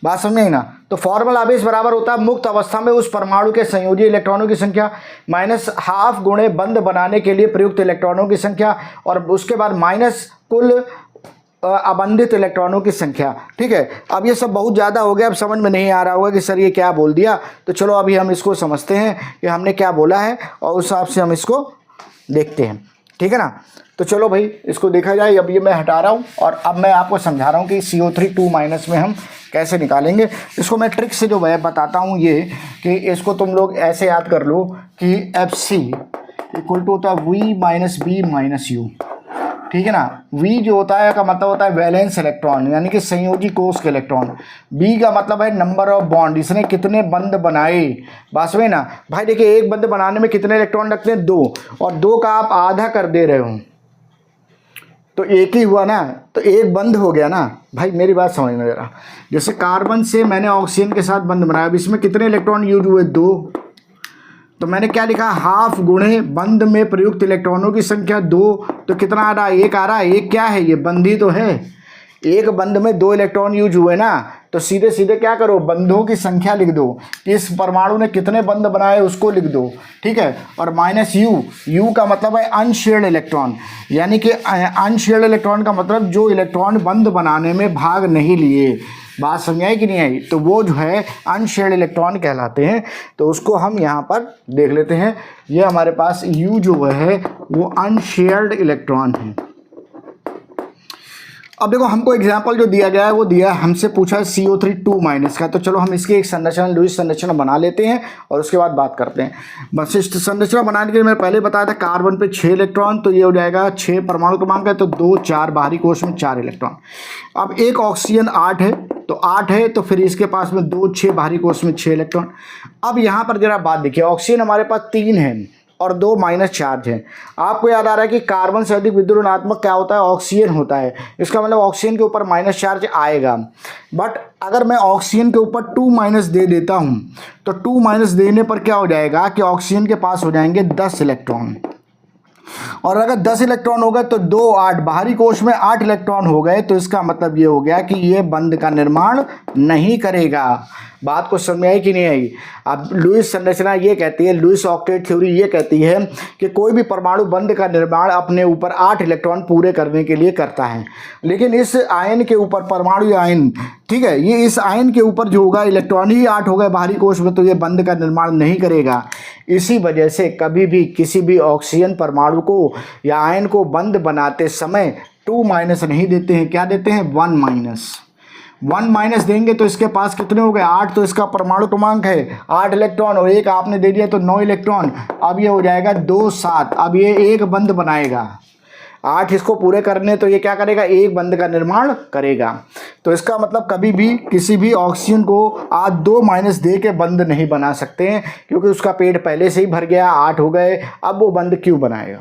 बात समझ आई ना। तो फॉर्मल आवेश बराबर होता है मुक्त अवस्था में उस परमाणु के संयोजी इलेक्ट्रॉनों की संख्या माइनस हाफ गुणे बंध बनाने के लिए प्रयुक्त इलेक्ट्रॉनों की संख्या और उसके बाद माइनस कुल अबंधित इलेक्ट्रॉनों की संख्या। ठीक है, अब ये सब बहुत ज़्यादा हो गया, अब समझ में नहीं आ रहा होगा कि सर ये क्या बोल दिया। तो चलो अभी हम इसको समझते हैं कि हमने क्या बोला है और उस हिसाब से हम इसको देखते हैं। ठीक है ना। तो चलो भाई इसको देखा जाए। अब ये मैं हटा रहा हूँ और अब मैं आपको समझा रहा हूँ कि CO3 2 माइनस में हम कैसे निकालेंगे। इसको मैं ट्रिक से जो मैं बताता हूँ ये कि इसको तुम लोग ऐसे याद कर लो कि FC इक्वल टू होता है V minus B minus U। ठीक है ना। V जो होता है का मतलब होता है वैलेंस इलेक्ट्रॉन यानी कि संयोजी कोष के इलेक्ट्रॉन। B का मतलब है नंबर ऑफ बॉन्ड, इसने कितने बंध बनाए। बात में ना भाई, देखिए एक बंध बनाने में कितने इलेक्ट्रॉन रखते हैं, 2, और 2 का आप आधा कर दे रहे हो तो एक ही हुआ ना, तो एक बंध हो गया ना। भाई मेरी बात समझ में जरा, जैसे कार्बन से मैंने ऑक्सीजन के साथ बंध बनाया, अब इसमें कितने इलेक्ट्रॉन यूज हुए, 2। तो मैंने क्या लिखा, हाफ गुणे बंध में प्रयुक्त इलेक्ट्रॉनों की संख्या 2। तो कितना आ रहा है, 1 आ रहा है। 1 क्या है, ये बंधी तो है। एक बंध में 2 इलेक्ट्रॉन यूज हुए ना, तो सीधे सीधे क्या करो, बंधों की संख्या लिख दो कि इस परमाणु ने कितने बंध बनाए उसको लिख दो। ठीक है, और माइनस यू का मतलब है अनशेयर्ड इलेक्ट्रॉन, यानी कि अनशेयर्ड इलेक्ट्रॉन का मतलब जो इलेक्ट्रॉन बंध बनाने में भाग नहीं लिए। बात समझ आई कि नहीं आई। तो वो जो है अनशेयर्ड इलेक्ट्रॉन कहलाते हैं। तो उसको हम यहाँ पर देख लेते हैं। ये हमारे पास यू जो है वो अनशेयर्ड इलेक्ट्रॉन है। अब देखो हमको एग्जाम्पल जो दिया गया है वो दिया है, हमसे पूछा है CO3 2 माइनस का। तो चलो हम इसकी एक संरचना, लुईस संरचना बना लेते हैं और उसके बाद बात करते हैं। बस इस संरचना बनाने के लिए मैंने पहले बताया था कार्बन पे 6 इलेक्ट्रॉन, तो ये हो जाएगा 6 परमाणु क्रमांक है, तो 2 4 बाहरी कोश में 4 इलेक्ट्रॉन। अब एक ऑक्सीजन 8 है, तो 8 है तो फिर इसके पास में 2 6 बाहरी कोश में 6 इलेक्ट्रॉन। अब यहाँ पर जरा बात देखिए, ऑक्सीजन हमारे पास 3 है और 2 माइनस चार्ज है। आपको याद आ रहा है कि कार्बन से अधिक विद्युत ऋणात्मक क्या होता है, ऑक्सीजन होता है। इसका मतलब ऑक्सीजन के ऊपर माइनस चार्ज आएगा। बट अगर मैं ऑक्सीजन के ऊपर 2 माइनस दे देता हूँ तो 2 माइनस देने पर क्या हो जाएगा कि ऑक्सीजन के पास हो जाएंगे 10 इलेक्ट्रॉन। और अगर 10 इलेक्ट्रॉन हो गए तो 2 8 बाहरी कोश में 8 इलेक्ट्रॉन हो गए, तो इसका मतलब ये हो गया कि ये बंध का निर्माण नहीं करेगा। बात को समझ में आई कि नहीं आई। अब लुईस संरचना ये कहती है, लुईस ऑक्टेट थ्योरी ये कहती है कि कोई भी परमाणु बंध का निर्माण अपने ऊपर 8 इलेक्ट्रॉन पूरे करने के लिए करता है, लेकिन इस आयन के ऊपर, परमाणु आयन, ठीक है, ये इस आयन के ऊपर जो होगा इलेक्ट्रॉन ही 8 हो गए बाहरी कोश में, तो ये बंध का निर्माण नहीं करेगा। इसी वजह से कभी भी किसी भी ऑक्सीजन परमाणु को या आयन को बंध बनाते समय 2 माइनस नहीं देते हैं, क्या देते हैं, 1 माइनस। 1 माइनस देंगे तो इसके पास कितने हो गए, 8, तो इसका परमाणु क्रमांक है 8 इलेक्ट्रॉन, और 1 आपने दे दिया तो 9 इलेक्ट्रॉन। अब ये हो जाएगा 2 7। अब ये एक बंध बनाएगा, 8 इसको पूरे करने, तो ये क्या करेगा, एक बंध का निर्माण करेगा। तो इसका मतलब कभी भी किसी भी ऑक्सीजन को आप 2 माइनस दे के बंध नहीं बना सकते हैं, क्योंकि उसका पेट पहले से ही भर गया, 8 हो गए, अब वो बंध क्यों बनाएगा।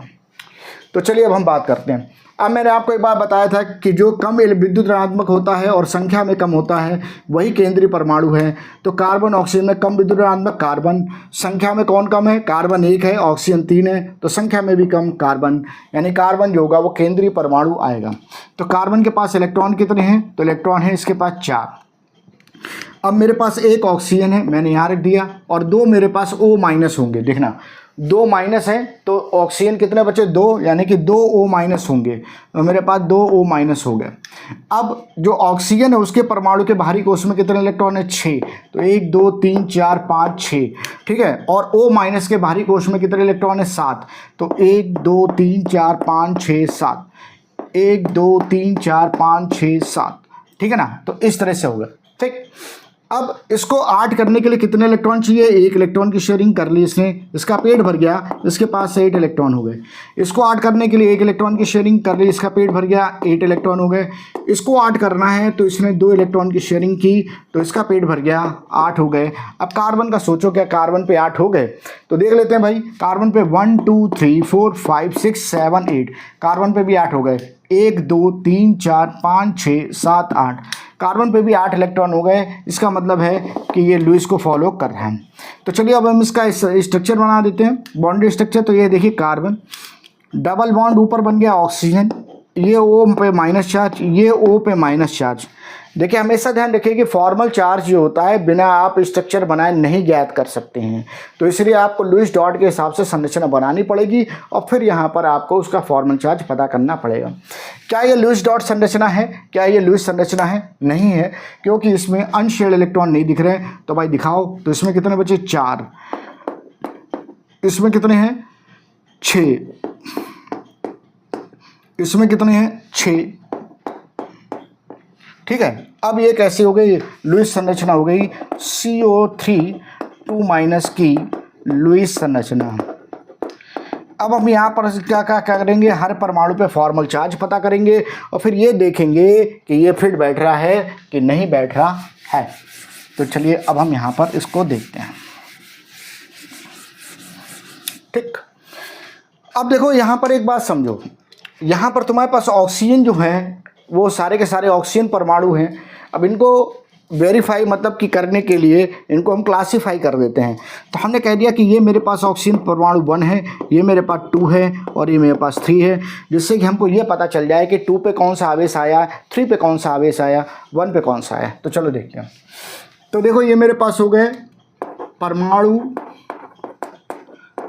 तो चलिए अब हम बात करते हैं। अब मैंने आपको एक बार बताया था कि जो कम विद्युत ऋणात्मक होता है और संख्या में कम होता है वही केंद्रीय परमाणु है। तो कार्बन ऑक्सीजन में कम विद्युत ऋणात्मक कार्बन, संख्या में कौन कम है, कार्बन 1 है, ऑक्सीजन 3 है, तो संख्या में भी कम कार्बन, यानी कार्बन जो होगा वो केंद्रीय परमाणु आएगा। तो कार्बन के पास इलेक्ट्रॉन कितने हैं, तो इलेक्ट्रॉन है इसके पास 4। अब मेरे पास एक ऑक्सीजन है, मैंने यहाँ रख दिया, और 2 मेरे पास O- होंगे। देखना 2 माइनस है तो ऑक्सीजन कितने बचे, 2, यानी कि 2 O- होंगे, तो मेरे पास 2 O- हो गए। अब जो ऑक्सीजन है उसके परमाणु के बाहरी कोश में कितने इलेक्ट्रॉन है, 6, तो 1 2 3 4 5 6, ठीक है। और O- के बाहरी कोश में कितने इलेक्ट्रॉन है, 7, तो 1 2 3 4 5 6 7, 1 2 3 4 5 6 7, ठीक है ना। तो इस तरह से होगा, ठीक। अब इसको 8 करने के लिए कितने इलेक्ट्रॉन चाहिए, 1 इलेक्ट्रॉन की शेयरिंग कर ली इसने, इसका पेट भर गया, इसके पास 8 इलेक्ट्रॉन हो गए। इसको 8 करने के लिए 1 इलेक्ट्रॉन की शेयरिंग कर ली, इसका पेट भर गया, 8 इलेक्ट्रॉन हो गए। इसको 8 करना है तो इसने 2 इलेक्ट्रॉन की शेयरिंग की, तो इसका पेट भर गया, 8 हो गए। अब कार्बन का सोचो, क्या कार्बन पे 8 हो गए, तो देख लेते हैं भाई। कार्बन पे 1 2 3 4 5 6 7 8, कार्बन पे भी 8 हो गए, 1 2 3 4 5 6 7 8, कार्बन पे भी 8 इलेक्ट्रॉन हो गए। इसका मतलब है कि ये लुईस को फॉलो कर रहा है। तो चलिए अब हम इसका स्ट्रक्चर बना देते हैं, बॉन्ड स्ट्रक्चर। तो ये देखिए कार्बन, डबल बॉन्ड ऊपर बन गया ऑक्सीजन, ये O पे माइनस चार्ज, ये O पे माइनस चार्ज। देखिए हमेशा ध्यान रखिए कि फॉर्मल चार्ज जो होता है बिना आप स्ट्रक्चर बनाए नहीं ज्ञात कर सकते हैं, तो इसलिए आपको लुईस डॉट के हिसाब से संरचना बनानी पड़ेगी और फिर यहाँ पर आपको उसका फॉर्मल चार्ज पता करना पड़ेगा। क्या ये लुईस डॉट संरचना है, क्या ये लुईस संरचना है, नहीं है, क्योंकि इसमें अनशेयर्ड इलेक्ट्रॉन नहीं दिख रहे। तो भाई दिखाओ, तो इसमें कितने बचे, 4, इसमें कितने हैं, 6, इसमें कितने हैं, 6, ठीक है। अब ये कैसी हो गई, लुईस संरचना हो गई, CO3 2- की लुईस संरचना। अब हम यहाँ पर क्या क्या क्या करेंगे, हर परमाणु पे फॉर्मल चार्ज पता करेंगे और फिर ये देखेंगे कि ये फिट बैठ रहा है कि नहीं बैठ रहा है। तो चलिए अब हम यहाँ पर इसको देखते हैं, ठीक। अब देखो यहाँ पर एक बात समझो, यहाँ पर तुम्हारे पास ऑक्सीजन जो है वो सारे के सारे ऑक्सीजन परमाणु हैं। अब इनको वेरीफाई मतलब कि करने के लिए इनको हम क्लासीफाई कर देते हैं। तो हमने कह दिया कि ये मेरे पास ऑक्सीजन परमाणु 1 है, ये मेरे पास 2 है और ये मेरे पास 3 है, जिससे कि हमको ये पता चल जाए कि 2 पे कौन सा आवेश आया, 3 पे कौन सा आवेश आया, 1 पे कौन सा आया। तो चलो देखते हैं। तो देखो ये मेरे पास हो गए परमाणु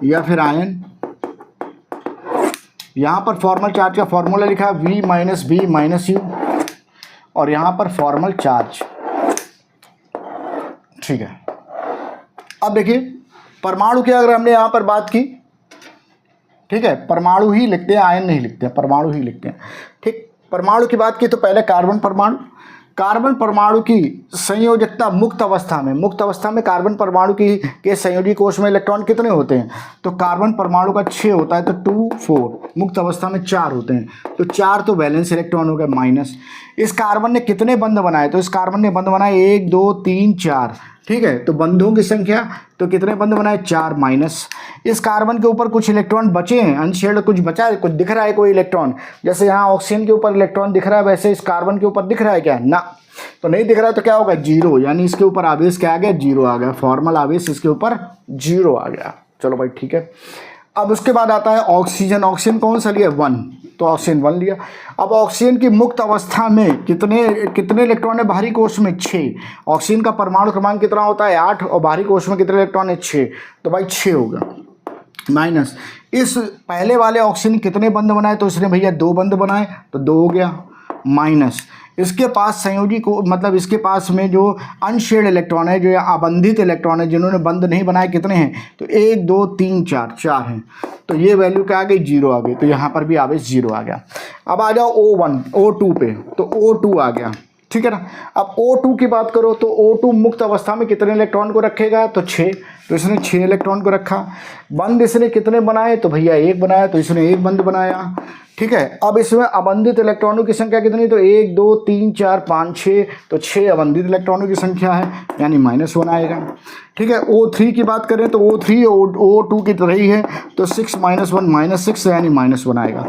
या फिर आयन। यहाँ पर फॉर्मल चार्ज का फॉर्मूला लिखा है V-B-U, और यहाँ पर फॉर्मल चार्ज, ठीक है। अब देखिए परमाणु की अगर हमने यहाँ पर बात की, ठीक है, परमाणु ही लिखते हैं, आयन नहीं लिखते हैं, परमाणु ही लिखते हैं, ठीक। परमाणु की बात की तो पहले कार्बन परमाणु, कार्बन परमाणु की संयोजकता मुक्त अवस्था में कार्बन परमाणु की के संयोजी कोश में इलेक्ट्रॉन कितने होते हैं, तो कार्बन परमाणु का 6 होता है, तो 2 4, मुक्त अवस्था में 4 होते हैं, तो 4 तो वैलेंस इलेक्ट्रॉन हो गए माइनस। इस कार्बन ने कितने बंध बनाए, तो इस कार्बन ने बंध बनाए 1 2 3 4, ठीक है। तो बंधों की संख्या, तो कितने बंध बनाए, 4 माइनस। इस कार्बन के ऊपर कुछ इलेक्ट्रॉन बचे हैं, अनशेयर्ड कुछ बचा है, कुछ दिख रहा है कोई इलेक्ट्रॉन, जैसे यहाँ ऑक्सीजन के ऊपर इलेक्ट्रॉन दिख रहा है वैसे इस कार्बन के ऊपर दिख रहा है क्या, ना, तो नहीं दिख रहा है। तो क्या होगा, 0, यानी इसके ऊपर आवेश क्या आ गया, 0 आ गया, फॉर्मल आवेश इसके ऊपर 0 आ गया। चलो भाई ठीक है। अब उसके बाद आता है ऑक्सीजन। ऑक्सीजन कौन सा लिया, 1, तो ऑक्सीजन 1 लिया। अब ऑक्सीजन की मुक्त अवस्था में कितने इलेक्ट्रॉन है, बाहरी कोश में 6। ऑक्सीजन का परमाणु क्रमांक कितना होता है, 8, और बाहरी कोश में कितने इलेक्ट्रॉन है, 6, तो भाई 6 होगा माइनस। इस पहले वाले ऑक्सीजन कितने बंध बनाए, तो इसने भैया 2 बंध बनाए, तो 2 हो गया माइनस। इसके पास संयोजी को मतलब इसके पास में जो अनशेयर्ड इलेक्ट्रॉन है, जो अबंधित इलेक्ट्रॉन है जिन्होंने बंध नहीं बनाए, कितने हैं, तो 1 2 3 4 हैं, तो ये वैल्यू क्या आ गई, 0 आ गई, तो यहाँ पर भी आवेश 0 आ गया। अब आ जाओ O2 पे, तो O2 आ गया, ठीक है ना। अब O2 की बात करो तो O2 मुक्त अवस्था में कितने इलेक्ट्रॉन को रखेगा, तो 6, तो इसने 6 इलेक्ट्रॉन को रखा। बंध इसने कितने बनाए, तो भैया 1 बनाया, तो इसने 1 बंध बनाया, ठीक है। अब इसमें अबंधित इलेक्ट्रॉनों की संख्या कितनी, तो 1 2 3 4 5 6, तो 6 अबंधित इलेक्ट्रॉनों की संख्या है, यानी -1 आएगा, ठीक है। O3 की बात करें तो O3 O2 की तरह ही है, तो 6 - 1 -6, यानी -1 आएगा।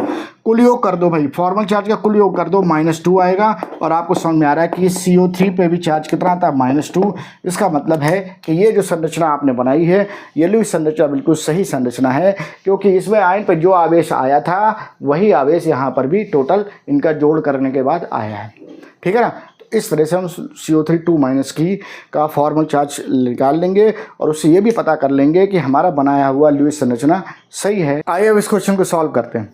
कुल योग कर दो भाई, फॉर्मल चार्ज का कुल योग कर दो, -2 आएगा। और आपको समझ में आ रहा है कि CO3 पे भी चार्ज कितना आता है, -2। इसका मतलब है कि ये जो संरचना आपने बनाई है, ये लुईस संरचना बिल्कुल सही संरचना है, क्योंकि इसमें आयन पर जो आवेश आया था वही आवेश यहाँ पर भी टोटल इनका जोड़ करने के बाद आया है। ठीक है ना। तो इस तरह से हम CO3 2- की का फॉर्मल चार्ज निकाल लेंगे और उससे ये भी पता कर लेंगे कि हमारा बनाया हुआ लुईस संरचना सही है। आइए अब इस क्वेश्चन को सॉल्व करते हैं।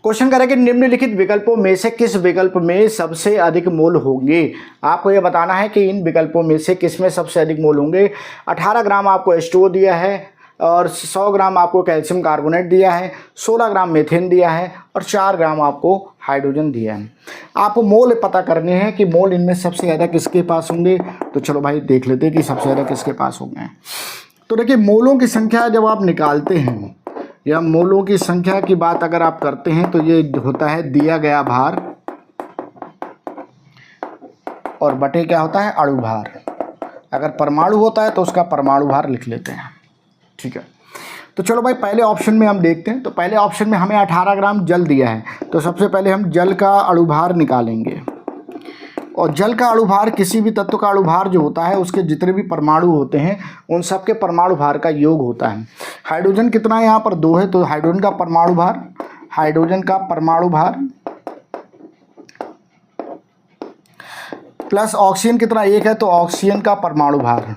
क्वेश्चन करें कि निम्नलिखित विकल्पों में से किस विकल्प में सबसे अधिक मोल होंगे। आपको यह बताना है कि इन विकल्पों में से किस में सबसे अधिक मोल होंगे। 18 ग्राम आपको H2O दिया है और 100 ग्राम आपको कैल्शियम कार्बोनेट दिया है, 16 ग्राम मीथेन दिया है और 4 ग्राम आपको हाइड्रोजन दिया है। आपको मोल पता करने हैं कि मोल इनमें सबसे ज़्यादा किसके पास होंगे। तो चलो भाई देख लेते हैं कि सबसे ज़्यादा किसके पास होंगे। तो देखिए, मोलों की संख्या जब आप निकालते हैं या मोलों की संख्या की बात अगर आप करते हैं तो ये होता है दिया गया भार और बटे क्या होता है, अणु भार। अगर परमाणु होता है तो उसका परमाणु भार लिख लेते हैं। ठीक है, तो चलो भाई पहले ऑप्शन में हम देखते हैं। तो पहले ऑप्शन में हमें 18 ग्राम जल दिया है, तो सबसे पहले हम जल का अणु भार निकालेंगे। और जल का अणु भार किसी भी तत्व का अणु भार जो होता है उसके जितने भी परमाणु होते हैं उन सब के परमाणु भार का योग होता है। हाइड्रोजन कितना है, यहाँ पर 2 है, तो हाइड्रोजन का परमाणु भार प्लस ऑक्सीजन कितना 1 है, तो ऑक्सीजन का परमाणु भार।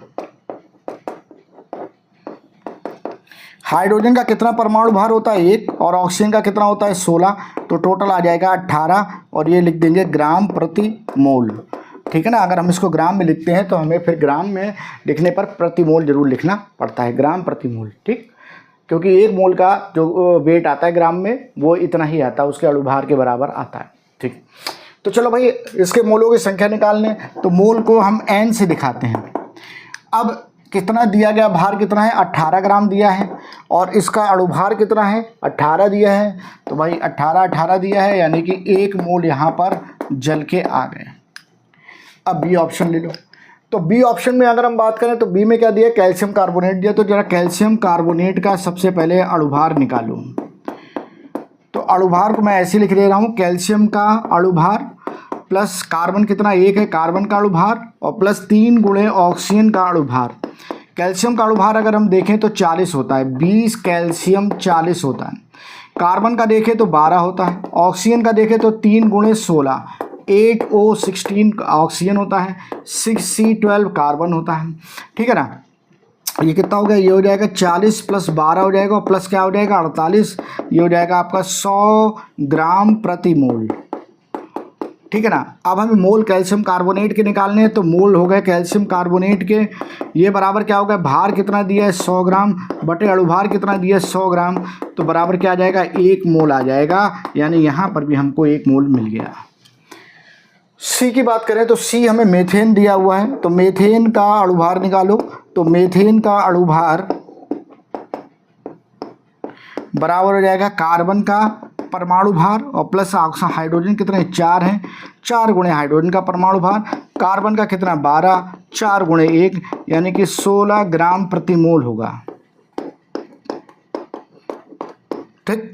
हाइड्रोजन का कितना परमाणु भार होता है 1 और ऑक्सीजन का कितना होता है 16, तो टोटल आ जाएगा 18 और ये लिख देंगे ग्राम प्रति मोल। ठीक है ना। अगर हम इसको ग्राम में लिखते हैं तो हमें फिर ग्राम में लिखने पर प्रति मोल जरूर लिखना पड़ता है, ग्राम प्रति मोल। ठीक, क्योंकि 1 मोल का जो वेट आता है ग्राम में वो इतना ही आता है, उसके अणुभार के बराबर आता है। ठीक, तो चलो भाई इसके मोलों की संख्या निकालने, तो मोल को हम n से दिखाते हैं। अब कितना दिया गया भार कितना है, 18 ग्राम दिया है और इसका अणुभार कितना है 18 दिया है, तो भाई 18 दिया है, यानी कि 1 मोल यहाँ पर जल के आ गए। अब बी ऑप्शन ले लो। तो बी ऑप्शन में अगर हम बात करें तो बी में क्या दिया, कैल्शियम कार्बोनेट दिया। तो जरा कैल्शियम कार्बोनेट का सबसे पहले अणुभार निकालूं। तो अणुभार को मैं ऐसे लिख दे रहा हूँ, कैल्शियम का अणुभार प्लस कार्बन कितना 1 है, कार्बन का अणुभार और प्लस 3 गुणे ऑक्सीजन का अणुभार। कैल्शियम का अणुभार अगर हम देखें तो 40 होता है, 20 कैल्शियम 40 होता है। कार्बन का देखें तो 12 होता है। ऑक्सीजन का देखें तो 3 गुणे 16, 8O16 ऑक्सीजन होता है, 6C12 कार्बन होता है। ठीक है ना। ये कितना हो गया, ये हो जाएगा 40 प्लस 12 हो जाएगा और प्लस क्या हो जाएगा 48, ये हो जाएगा आपका 100 ग्राम प्रति मोल। ठीक है ना। अब हमें मोल कैल्शियम कार्बोनेट के निकालने हैं, तो मोल हो गए कैल्शियम कार्बोनेट के, ये बराबर क्या होगा, भार कितना दिया है 100 ग्राम बटे अणुभार कितना दिया है 100 ग्राम, तो बराबर क्या आ जाएगा 1 मोल आ जाएगा, यानी यहाँ पर भी हमको 1 मोल मिल गया। सी की बात करें तो सी हमें मीथेन दिया हुआ है, तो मीथेन का अणुभार निकालो। तो मीथेन का अणुभार बराबर हो जाएगा कार्बन का परमाणु भार और प्लस हाइड्रोजन कितने 4 हैं, 4 गुणे हाइड्रोजन का परमाणु भार, कार्बन का कितना 12, 4 गुणे 1 यानी कि 16 ग्राम प्रति मोल होगा। ठीक,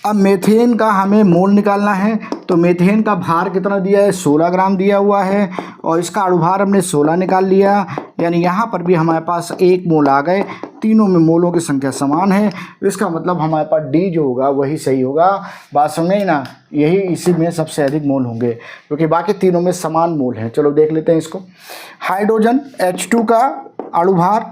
अब मीथेन का हमें मोल निकालना है, तो मीथेन का भार कितना दिया है 16 ग्राम दिया हुआ है और इसका अणुभार हमने 16 निकाल लिया, यानी यहाँ पर भी हमारे पास 1 मोल आ गए। तीनों में मोलों की संख्या समान है, इसका मतलब हमारे पास डी जो होगा वही सही होगा। बात समझे ही ना, यही इसी में सबसे अधिक मोल होंगे क्योंकि बाकी तीनों में समान मोल हैं। चलो देख लेते हैं इसको। हाइड्रोजन H2 का अणुभार,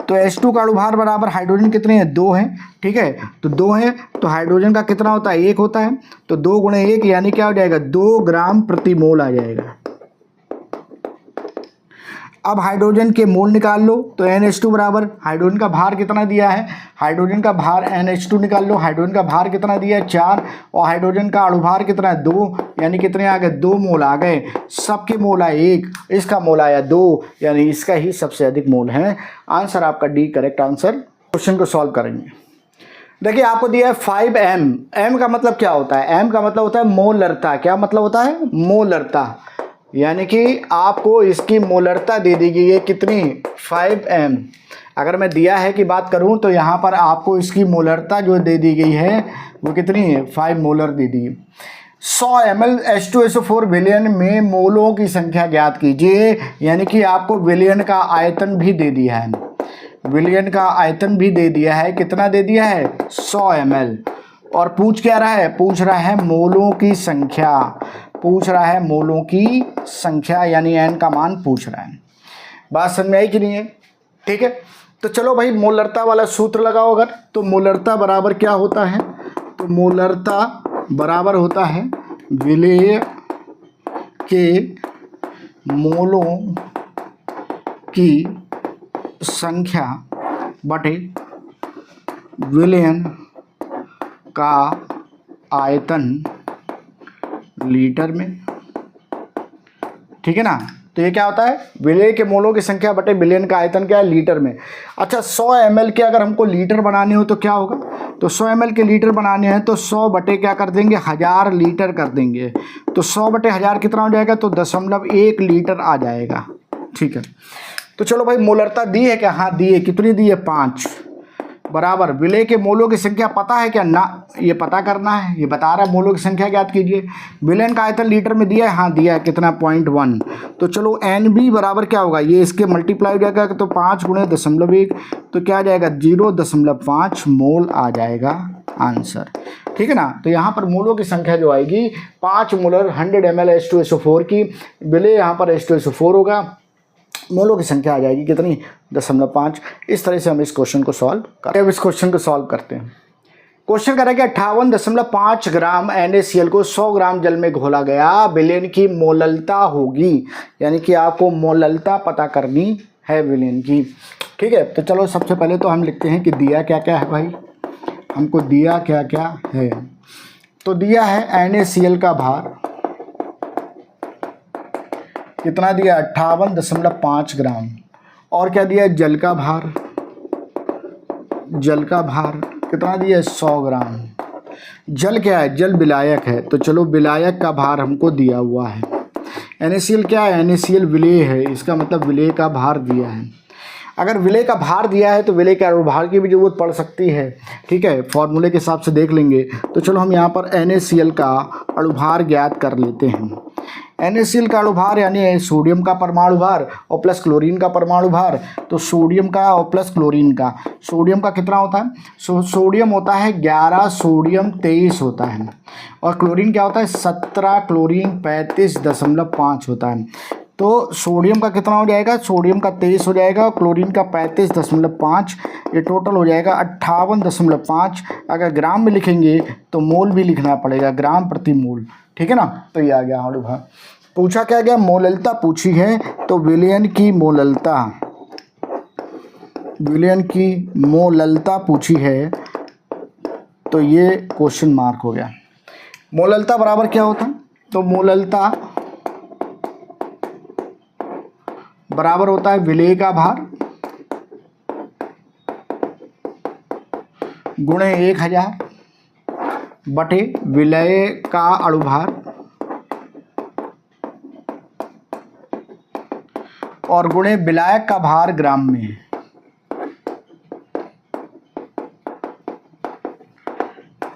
तो H2 का अणुभार बराबर हाइड्रोजन कितने हैं 2 हैं। ठीक है, तो 2 हैं तो हाइड्रोजन का कितना होता है 1 होता है, तो 2 गुणे 1 यानी क्या हो जाएगा 2 ग्राम प्रति मोल आ जाएगा। अब हाइड्रोजन के मोल निकाल लो, तो NH2 बराबर हाइड्रोजन का भार कितना दिया है, हाइड्रोजन का भार NH2 निकाल लो, हाइड्रोजन का भार कितना दिया है 4 और हाइड्रोजन का अणुभार कितना है 2, यानी कितने आ गए 2 मोल आ गए। सबके मोल आए 1, इसका मोल आया 2, यानी इसका ही सबसे अधिक मोल है। आंसर आपका डी करेक्ट आंसर। क्वेश्चन को सॉल्व करेंगे। देखिए आपको दिया है 5m। m का मतलब क्या होता है, m का मतलब होता है मोलरता। क्या मतलब होता है, मोलरता। यानी कि आपको इसकी मोलरता दे दी गई है कितनी 5m। अगर मैं दिया है की बात करूं तो यहाँ पर आपको इसकी मोलरता जो दे दी गई है वो कितनी है 5 मोलर दे दी। 100 ml H2SO4 विलयन में मोलों की संख्या ज्ञात कीजिए, यानी कि आपको विलयन का आयतन भी दे दिया है, विलयन का आयतन भी दे दिया है। कितना दे दिया है 100 ml। और पूछ क्या रहा है, पूछ रहा है मोलों की संख्या, पूछ रहा है मोलों की संख्या, यानी n का मान पूछ रहा है। बात समझ में आई कि नहीं है? ठीक है, तो चलो भाई मोलरता वाला सूत्र लगाओ। अगर तो मोलरता बराबर क्या होता है, तो मोलरता बराबर होता है विलेय के मोलों की संख्या बटे विलयन का आयतन लीटर में। ठीक है ना, तो ये क्या होता है विलेय के मोलों की संख्या बटे विलयन का आयतन क्या है लीटर में। अच्छा 100 ml के अगर हमको लीटर बनाने हो तो क्या होगा, तो 100 ml के लीटर बनाने हैं तो 100 बटे क्या कर देंगे 1000 लीटर कर देंगे। तो 100 बटे 1000 कितना हो जाएगा, तो 0.1 लीटर आ जाएगा। ठीक है, तो चलो भाई मोलरता दी है क्या, हाँ दी है। कितनी दी है 5 बराबर विलेय के मोलों की संख्या पता है क्या ना, ये पता करना है, ये बता रहा है मोलों की संख्या ज्ञात कीजिए। विलयन का आयतन लीटर में दिया है, हाँ दिया है, कितना 0.1। तो चलो NB बराबर क्या होगा, ये इसके मल्टीप्लाई हो जाएगा तो 5 गुणे 0.1 तो क्या आ जाएगा 0.5 मोल आ जाएगा आंसर। ठीक है ना, तो यहाँ पर मोलों की संख्या जो आएगी 5 मोलर 100 ml H2SO4 की, विलेय यहाँ पर H2SO4 होगा, मोलों की संख्या आ जाएगी कितनी 0.5। इस तरह से हम इस क्वेश्चन को सॉल्व करते हैं। अब इस क्वेश्चन को सॉल्व करते हैं। क्वेश्चन करें कि 58.5 ग्राम NaCl को 100 ग्राम जल में घोला गया, विलयन की मोललता होगी, यानी कि आपको मोललता पता करनी है विलयन की। ठीक है, तो चलो सबसे पहले तो हम लिखते हैं कि दिया क्या क्या है भाई, हमको दिया क्या क्या है। तो दिया है NaCl का भार कितना दिया 58.5 ग्राम, और क्या दिया जल का भार, जल का भार कितना दिया 100 ग्राम। जल क्या है, जल विलायक है, तो चलो विलायक का भार हमको दिया हुआ है। NaCl क्या है, NaCl विलेय है, इसका मतलब विलेय का भार दिया है। अगर विलेय का भार दिया है तो विलेय के अणुभार की भी जरूरत पड़ सकती है। ठीक है, फॉर्मूले के हिसाब से देख लेंगे। तो चलो हम यहाँ पर NaCl का अणुभार ज्ञात कर लेते हैं। NaCl का अणुभार यानी सोडियम का परमाणु भार और प्लस क्लोरीन का परमाणु भार। तो सोडियम का और प्लस क्लोरीन का, सोडियम का कितना होता है, सोडियम होता है 11, सोडियम 23 होता है, और क्लोरीन क्या होता है 17, क्लोरीन 35.5 होता है। तो सोडियम का कितना हो जाएगा, सोडियम का 23 हो जाएगा, क्लोरीन का 35.5, ये टोटल हो जाएगा 58.5। अगर ग्राम में लिखेंगे तो मोल भी लिखना पड़ेगा, ग्राम प्रति मोल। ठीक है ना, तो ये आ गया अणुभार। पूछा क्या गया, मोललता पूछी है, तो विलयन की मोललता, विलयन की मोललता पूछी है, तो ये क्वेश्चन मार्क हो गया। मोललता बराबर क्या होता है, तो मोललता बराबर होता है विलेय का भार गुणे 1000 बटे विलेय का अणुभार और गुणे विलायक का भार ग्राम में।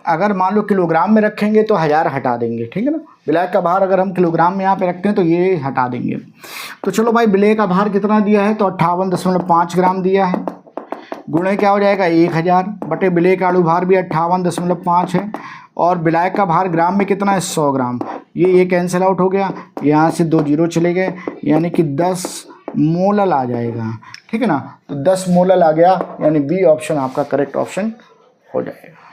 अगर मान लो किलोग्राम में रखेंगे तो 1000 हटा देंगे। ठीक है ना, विलायक का भार अगर हम किलोग्राम में यहाँ पे रखते हैं तो ये हटा देंगे। तो चलो भाई विलेय का भार कितना दिया है, तो 58.5 ग्राम दिया है, गुणे क्या हो जाएगा 1000 बटे विलेय का अणुभार भी 58.5 है, और विलायक का भार ग्राम में कितना है 100 ग्राम। ये कैंसिल आउट हो गया, यहाँ से 2 जीरो चले गए, यानी कि 10 मोलल आ जाएगा। ठीक है ना, तो 10 मोलल आ गया, यानी बी ऑप्शन आपका करेक्ट ऑप्शन हो जाएगा।